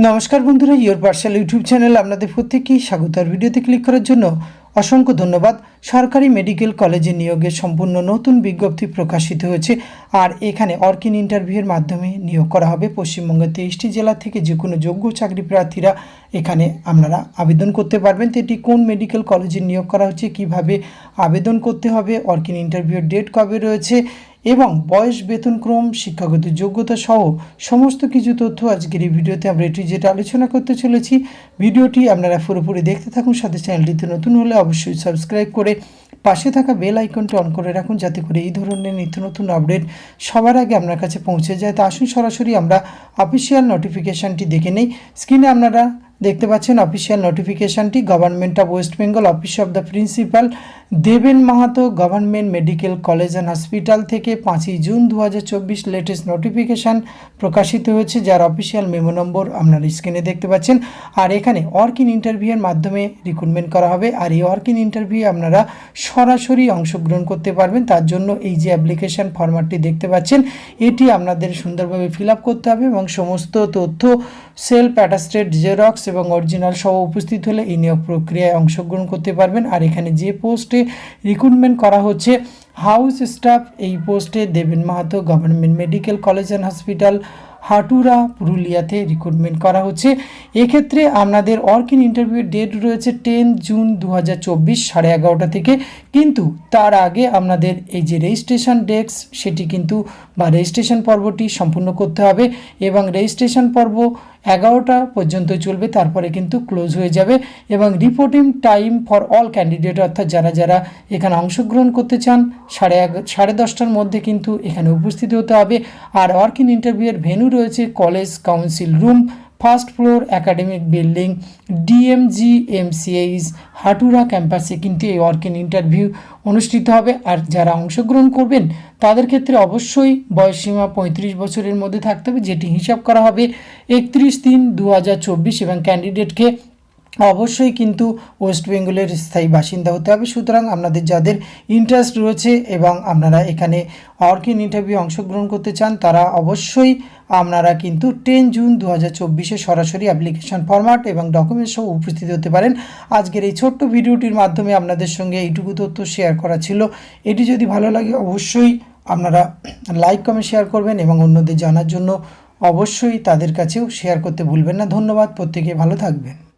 নমস্কার বন্ধুরা, your parcel YouTube channel আপনাদের প্রত্যেককেই স্বাগত। আর ভিডিওতে ক্লিক করার জন্য অসংখ্য ধন্যবাদ। সরকারি মেডিকেল কলেজে নিয়োগের সম্পূর্ণ নতুন বিজ্ঞপ্তি প্রকাশিত হয়েছে। আর এখানে অর্কিন ইন্টারভিউয়ের মাধ্যমে নিয়োগ করা হবে। পশ্চিমবঙ্গের 23টি জেলা থেকে যে কোনো যোগ্য চাকরি প্রার্থীরা এখানে আপনারা আবেদন করতে পারবেন। তো এটি কোন মেডিকেল কলেজে নিয়োগ করা হচ্ছে, কিভাবে আবেদন করতে হবে, অর্কিন ইন্টারভিউয়ের ডেট কবে রয়েছে এবং বয়স, বেতনক্রম, শিক্ষাগত যোগ্যতা সহ সমস্ত কিছু তথ্য আজকের এই ভিডিওতে আমরা এটি যেটা আলোচনা করতে চলেছি। ভিডিওটি আপনারা পুরোপুরি দেখতে থাকুন। সাথে চ্যানেলটিতে নতুন হলে অবশ্যই সাবস্ক্রাইব করে পাশে থাকা বেল আইকনটি অন করে রাখুন, যাতে করে এই ধরনের নিত্য নতুন আপডেট সবার আগে আপনার কাছে পৌঁছে যায়। তো আসুন সরাসরি আমরা অফিসিয়াল নোটিফিকেশানটি দেখে নেই। স্ক্রিনে আপনারা দেখতে পাচ্ছেন অফিসিয়াল নোটিফিকেশানটি। Government of West Bengal, office of the principal Deben Mahato, government medical college and hospital থেকে 5ই জুন 2024 লেটেস্ট নোটিফিকেশান প্রকাশিত হয়েছে, যার অফিসিয়াল মেমো নম্বর আপনারা স্ক্রিনে দেখতে পাচ্ছেন। আর এখানে অর্কিন ইন্টারভিউয়ের মাধ্যমে রিক্রুটমেন্ট করা হবে। আর এই অর্কিন ইন্টারভিউ আপনারা সরাসরি অংশগ্রহণ করতে পারবেন। তার জন্য এই যে অ্যাপ্লিকেশান ফরম্যাটটি দেখতে পাচ্ছেন, এটি আপনাদের সুন্দরভাবে ফিল আপ করতে হবে এবং সমস্ত তথ্য সেলফ অ্যাটাস্টেড জেরক্স এবং অরিজিনাল সহ উপস্থিত হলে এই নিয়োগ প্রক্রিয়ায় অংশগ্রহণ করতে পারবেন। আর এখানে যে পোস্টে রিক্রুটমেন্ট করা হচ্ছে হাউস স্টাফ, এই পোস্টে Deben Mahato, government medical college and hospital, Hatura, পুরুলিয়াতে রিক্রুটমেন্ট করা হচ্ছে। এক্ষেত্রে আপনাদের অর্কিন ইন্টারভিউর ডেট রয়েছে 10 জুন 2024 11:30 থেকে। কিন্তু তার আগে আপনাদের এই যে রেজিস্ট্রেশন ডেস্ক সেটি কিন্তু বা রেজিস্ট্রেশন পর্বটি সম্পূর্ণ করতে হবে এবং রেজিস্ট্রেশন পর্ব 11টা পর্যন্ত চলবে, তারপরে কিন্তু ক্লোজ হয়ে যাবে। এবং reporting time for all candidate, অর্থাৎ যারা এখানে অংশগ্রহণ করতে চান 10:30টার মধ্যে কিন্তু এখানে উপস্থিত হতে হবে। আর অর্কিন ইন্টারভিউয়ের ভেন্যু রয়েছে college council room, first floor, academic building, DMG MCH Hatura ক্যাম্পাসে কিন্তু এই অর্কিন ইন্টারভিউ অনুষ্ঠিত হবে। আর যারা অংশগ্রহণ করবেন তাদের ক্ষেত্রে অবশ্যই বয়সসীমা 35 বছরের মধ্যে থাকতে হবে, যেটি হিসাব করা হবে 31/3/2024 এবং ক্যান্ডিডেটকে অবশ্যই কিন্তু ওয়েস্ট বেঙ্গলের স্থায়ী বাসিন্দা হতে হবে। সুতরাং আপনাদের যাদের ইন্টারেস্ট রয়েছে এবং আপনারা এখানে অর্কিন ইন্টারভিউ অংশগ্রহণ করতে চান, তারা অবশ্যই আপনারা কিন্তু 10 জুন 2024 সরাসরি অ্যাপ্লিকেশন ফরম্যাট এবং ডকুমেন্টস সহ উপস্থিত হতে পারেন। আজকের এই ছোট্ট ভিডিওটির মাধ্যমে আপনাদের সঙ্গে এইটুকু তথ্য শেয়ার করা ছিল। এটি যদি ভালো লাগে অবশ্যই আপনারা লাইক, কমেন্ট, শেয়ার করবেন এবং অন্যদের জানার জন্য অবশ্যই তাদের কাছেও শেয়ার করতে ভুলবেন না। ধন্যবাদ, প্রত্যেকে ভালো থাকবেন।